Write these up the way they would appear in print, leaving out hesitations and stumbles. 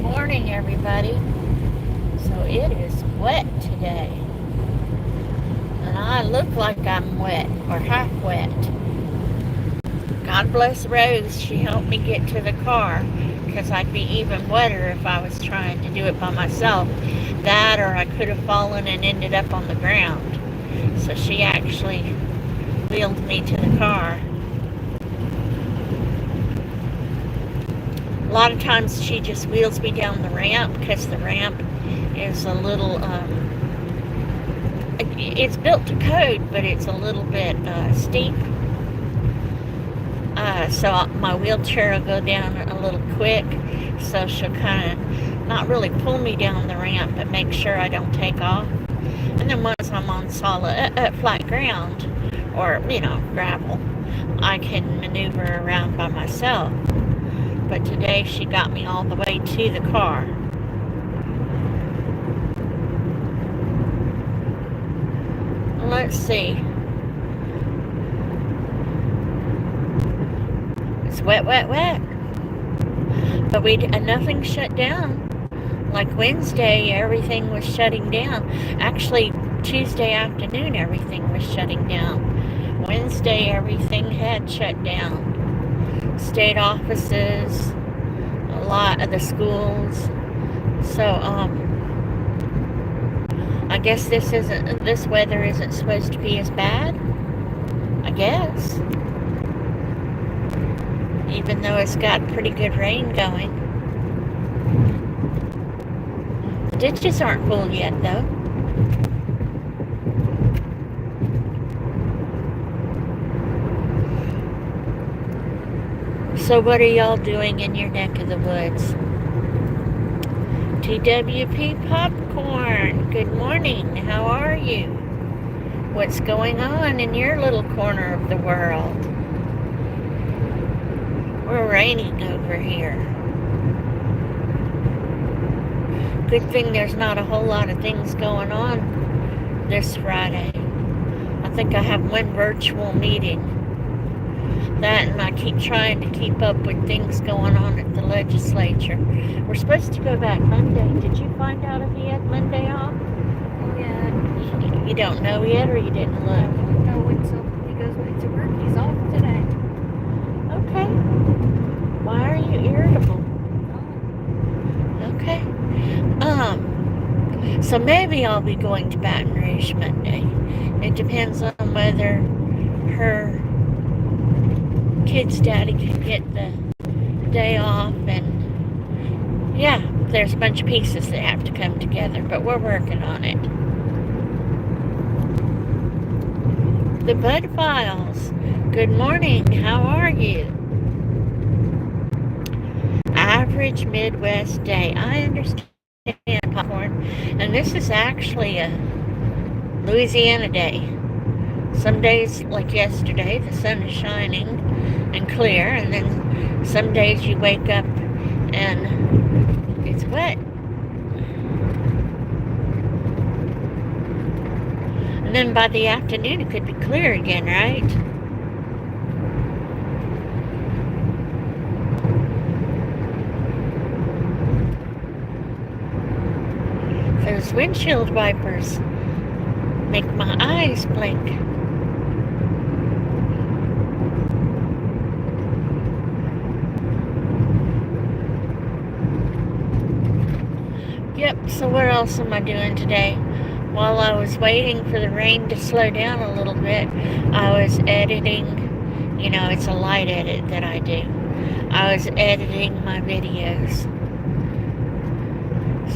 morning, everybody. So it is wet today, and I look like I'm wet or half wet. God bless Rose. She helped me get to the car because I'd be even wetter if I was trying to do it by myself. That, or I could have fallen and ended up on the ground. So she actually wheeled me to the car. A lot of times she just wheels me down the ramp because the ramp is a little, it's built to code, but it's a little bit steep. So my wheelchair will go down a little quick. So she'll kind of not really pull me down the ramp, but make sure I don't take off. And then once I'm on solid, flat ground, or, gravel, I can maneuver around by myself. But today she got me all the way to the car. Let's see. It's wet, wet, wet. But nothing shut down. Like Wednesday, everything was shutting down. Actually, Tuesday afternoon, everything was shutting down. Wednesday, everything had shut down. State offices, a lot of the schools. So, I guess this weather isn't supposed to be as bad. I guess. Even though it's got pretty good rain going. The ditches aren't full yet, though. So what are y'all doing in your neck of the woods? TWP Popcorn, good morning. How are you? What's going on in your little corner of the world? We're raining over here. Good thing there's not a whole lot of things going on this Friday. I think I have one virtual meeting. That, and I keep trying to keep up with things going on at the legislature. We're supposed to go back Monday. Did you find out if he had Monday off? Yeah. You don't know yet, or you didn't look? I don't know until he goes back to work. He's off today. Okay. Why are you irritable? Okay. So maybe I'll be going to Baton Rouge Monday. It depends on whether her kid's daddy can get the day off, and yeah, there's a bunch of pieces that have to come together, but we're working on it. The Bud Files, good morning. How are you? Average Midwest day. I understand, Popcorn, and this is actually a Louisiana day. Some days, like yesterday, the sun is shining and clear, and then some days you wake up and it's wet. And then by the afternoon it could be clear again, right? Those windshield wipers make my eyes blink. Yep, so what else am I doing today? While I was waiting for the rain to slow down a little bit, I was editing. It's a light edit that I do. I was editing my videos.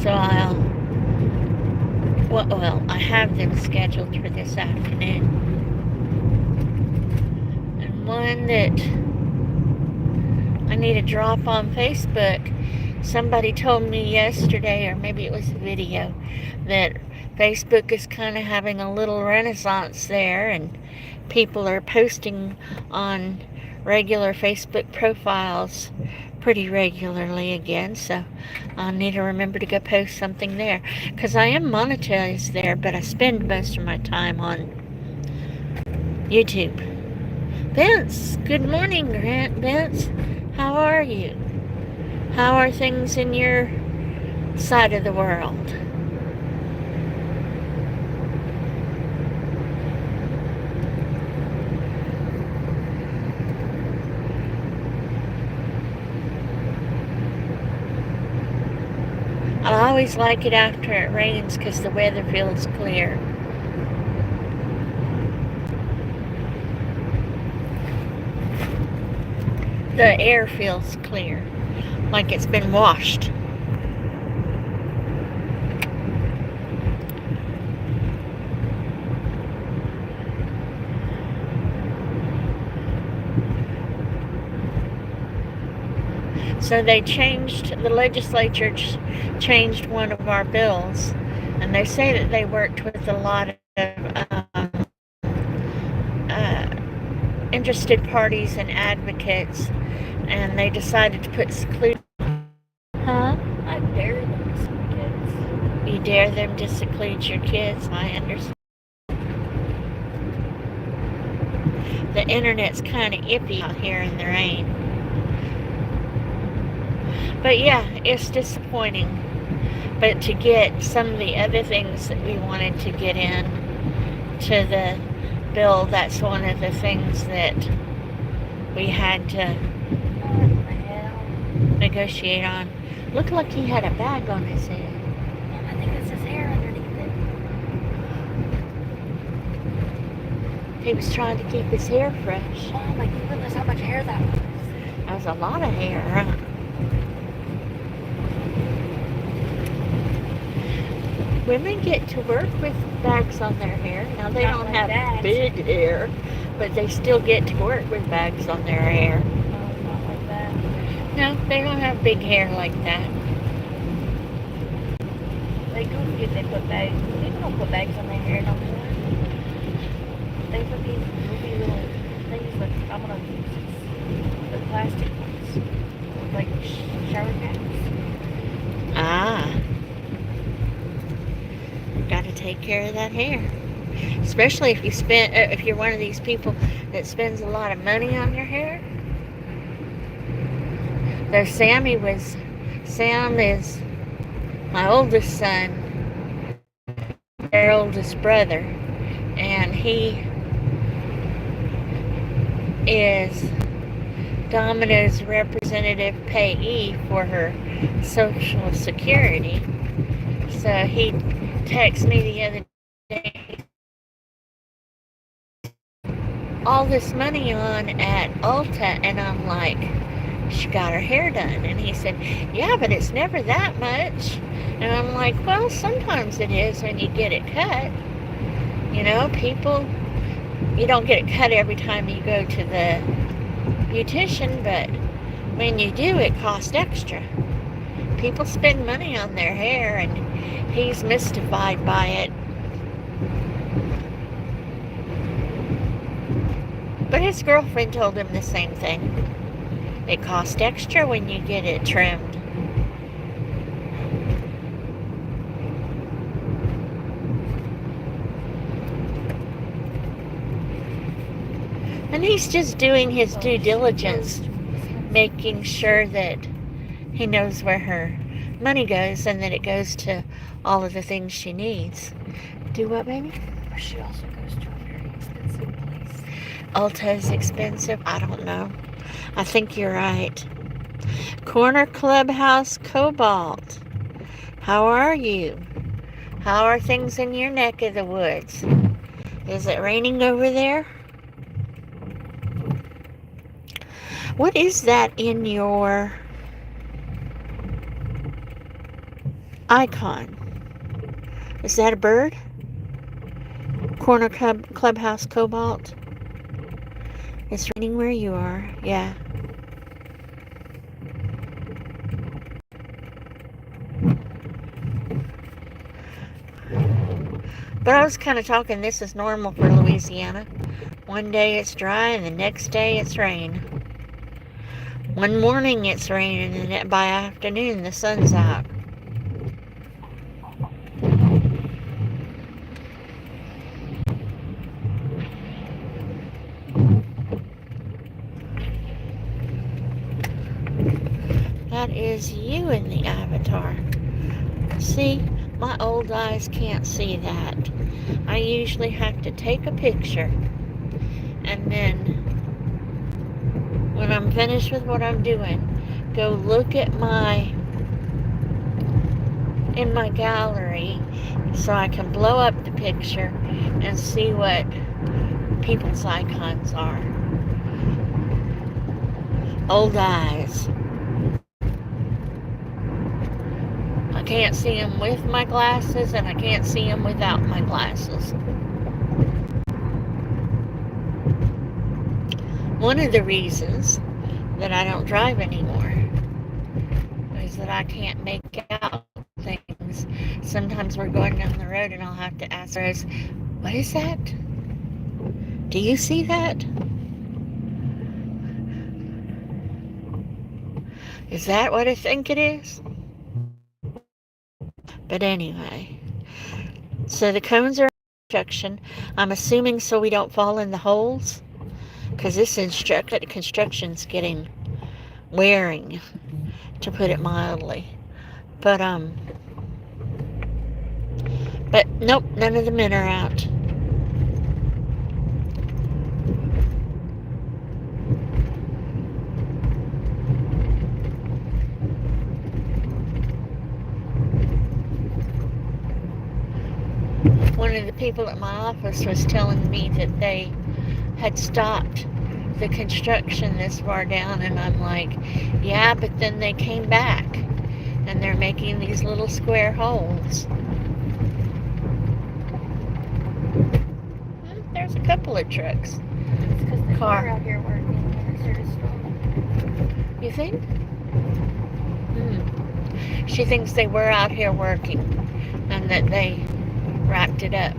So I have them scheduled for this afternoon. And one that I need to drop on Facebook. Somebody told me yesterday, or maybe it was a video, that Facebook is kind of having a little renaissance there, and people are posting on regular Facebook profiles pretty regularly again, so I need to remember to go post something there, because I am monetized there, but I spend most of my time on YouTube. Vince, good morning, Vince. How are you? How are things in your side of the world. I always like it after it rains because the weather feels clear. The air feels clear, like it's been washed. So the legislature changed one of our bills, and they say that they worked with a lot of interested parties and advocates, and they decided to put seclusion. Huh? I dare them to some kids. You dare them to seclude your kids? I understand. The internet's kind of iffy out here in the rain. But yeah, it's disappointing. But to get some of the other things that we wanted to get in to the bill, that's one of the things that we had to negotiate on. Looked like he had a bag on his head. I think it's his hair underneath it. He was trying to keep his hair fresh. Oh my goodness, how much hair that was. That was a lot of hair, huh? Women get to work with bags on their hair. Now they don't have big hair, but they still get to work with bags on their hair. No, not like that. No, they don't have big hair like that. They goofy if they put bags. People don't put bags on their hair no more. They put these goofy little things that I'm gonna use. The plastic ones. Like shower caps. Ah. Got to take care of that hair, especially if you're one of these people that spends a lot of money on your hair. Though Sam is my oldest son, their oldest brother, and he is Domino's representative payee for her Social Security. So he texted me the other day, all this money on at Ulta, and I'm like, she got her hair done. And he said, yeah, but it's never that much. And I'm like, well, sometimes it is when you get it cut. You know, you don't get it cut every time you go to the beautician, but when you do, it costs extra. People spend money on their hair, and he's mystified by it. But his girlfriend told him the same thing. It costs extra when you get it trimmed. And he's just doing his due diligence, making sure that he knows where her money goes and that it goes to all of the things she needs. Do what, baby? She also goes to a very expensive place. Ulta is expensive? I don't know. I think you're right. Corner Clubhouse Cobalt. How are you? How are things in your neck of the woods? Is it raining over there? What is that in your icon? Is that a bird? Corner Clubhouse Cobalt. It's raining where you are. Yeah. But I was kind of talking, this is normal for Louisiana. One day it's dry and the next day it's rain. One morning it's raining and then by afternoon the sun's out. That is you in the avatar. See, my old eyes can't see that. I usually have to take a picture, and then when I'm finished with what I'm doing, go look at in my gallery so I can blow up the picture and see what people's icons are. Old eyes. I can't see them with my glasses, and I can't see them without my glasses. One of the reasons that I don't drive anymore is that I can't make out things. Sometimes we're going down the road and I'll have to ask her, what is that? Do you see that? Is that what I think it is? But anyway, so the cones are construction. I'm assuming so we don't fall in the holes, because this construction's getting wearing, to put it mildly. But nope, none of the men are out. One of the people at my office was telling me that they had stopped the construction this far down, and I'm like, yeah, but then they came back and they're making these little square holes. There's a couple of trucks. It's because the car out here working and it started storming. You think? She thinks they were out here working and that they wrapped it up.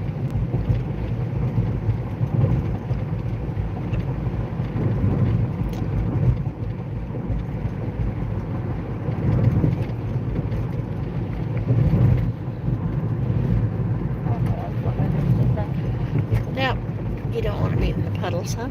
No, you don't want to be in the puddles, huh?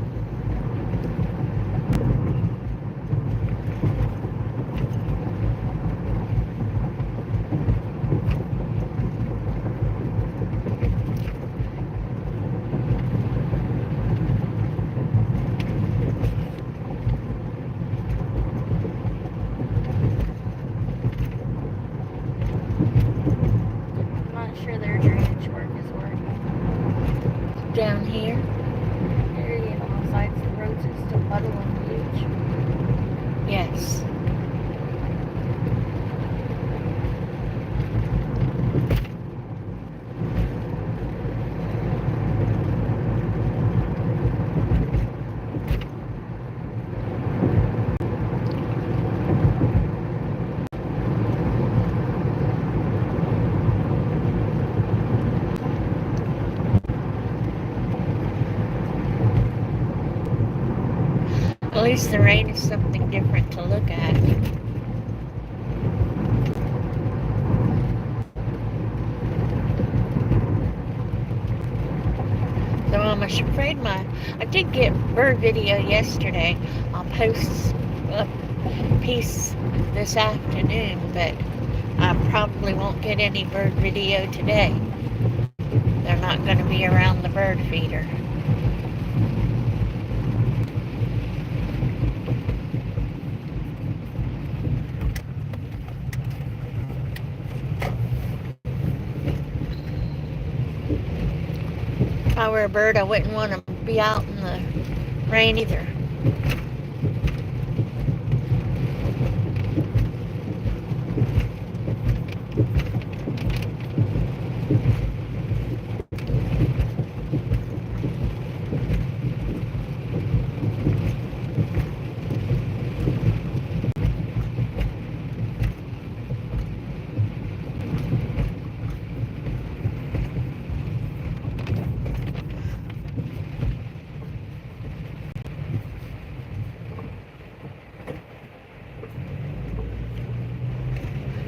Down here. Area on all sides of the roads is still puddle and huge. Yes. At least the rain is something different to look at. So I'm afraid I did get bird video yesterday. I'll post a piece this afternoon, but I probably won't get any bird video today. They're not going to be around the bird feeder. If I were a bird, I wouldn't want to be out in the rain either.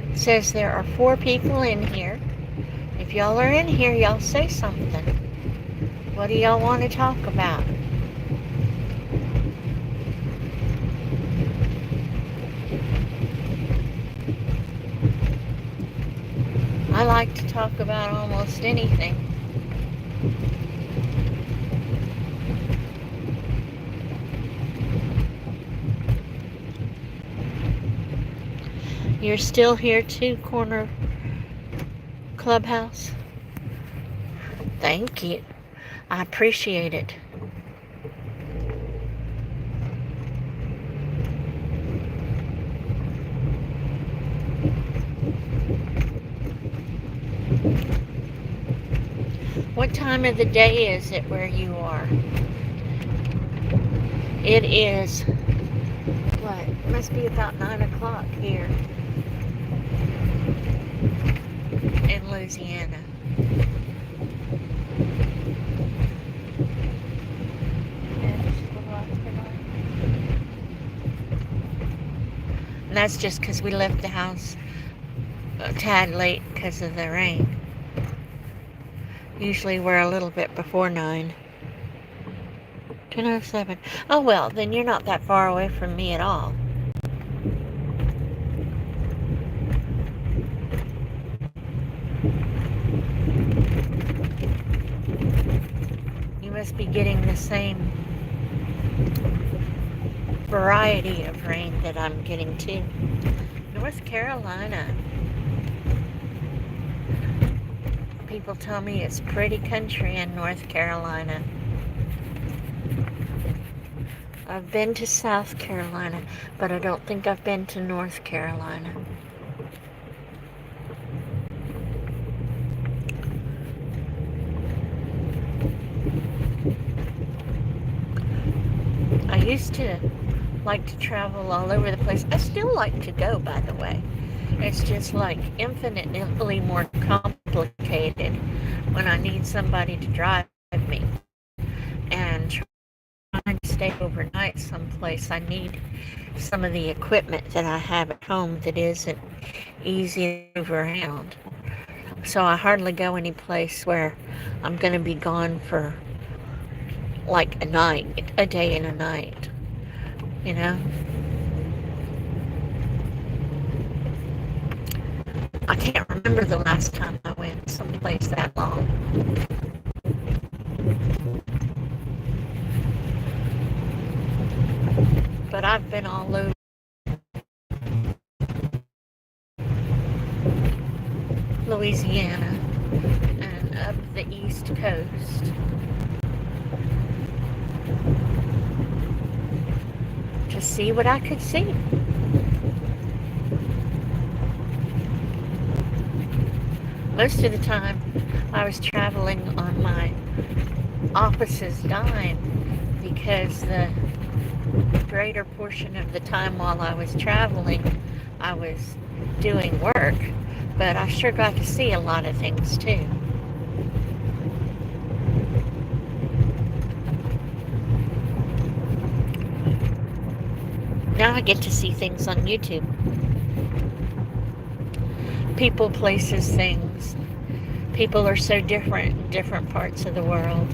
It says there are 4 people in here. If y'all are in here, y'all say something. What do y'all want to talk about? I like to talk about almost anything. You're still here too, Corner Clubhouse? Thank you. I appreciate it. What time of the day is it where you are? It is, what? It must be about 9 o'clock here in Louisiana. And that's just because we left the house a tad late because of the rain. Usually we're a little bit before 9. 10:07. Oh well, then you're not that far away from me at all. You must be getting the same variety of rain that I'm getting too. North Carolina. People tell me it's pretty country in North Carolina. I've been to South Carolina, but I don't think I've been to North Carolina. I used to like to travel all over the place. I still like to go, by the way. It's just like infinitely more complicated when I need somebody to drive me. And trying to stay overnight someplace, I need some of the equipment that I have at home that isn't easy to move around. So I hardly go any place where I'm going to be gone for like a night, a day and a night, you know? I can't remember the last time I went someplace that long. But I've been all over Louisiana and up the East Coast. To see what I could see. Most of the time, I was traveling on my office's dime because the greater portion of the time while I was traveling, I was doing work, but I sure got to see a lot of things too. Now I get to see things on YouTube. People, places, things. People are so different in different parts of the world.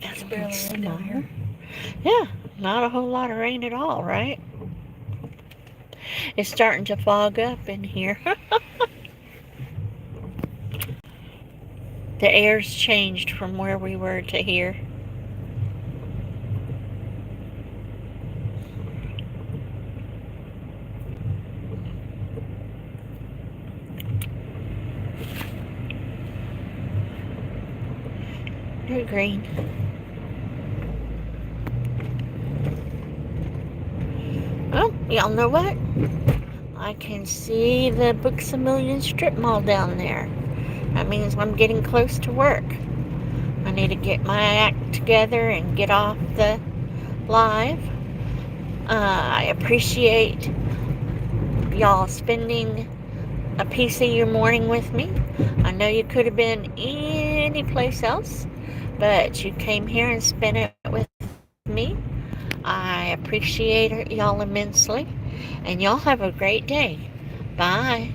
That's barely rain down here. Yeah, not a whole lot of rain at all, right? It's starting to fog up in here. The air's changed from where we were to here. You're green. Oh, y'all know what? I can see the Books A Million strip mall down there. That means I'm getting close to work. I need to get my act together and get off the live. I appreciate y'all spending a piece of your morning with me. I know you could have been any place else, but you came here and spent it with me. I appreciate y'all immensely, and y'all have a great day. Bye.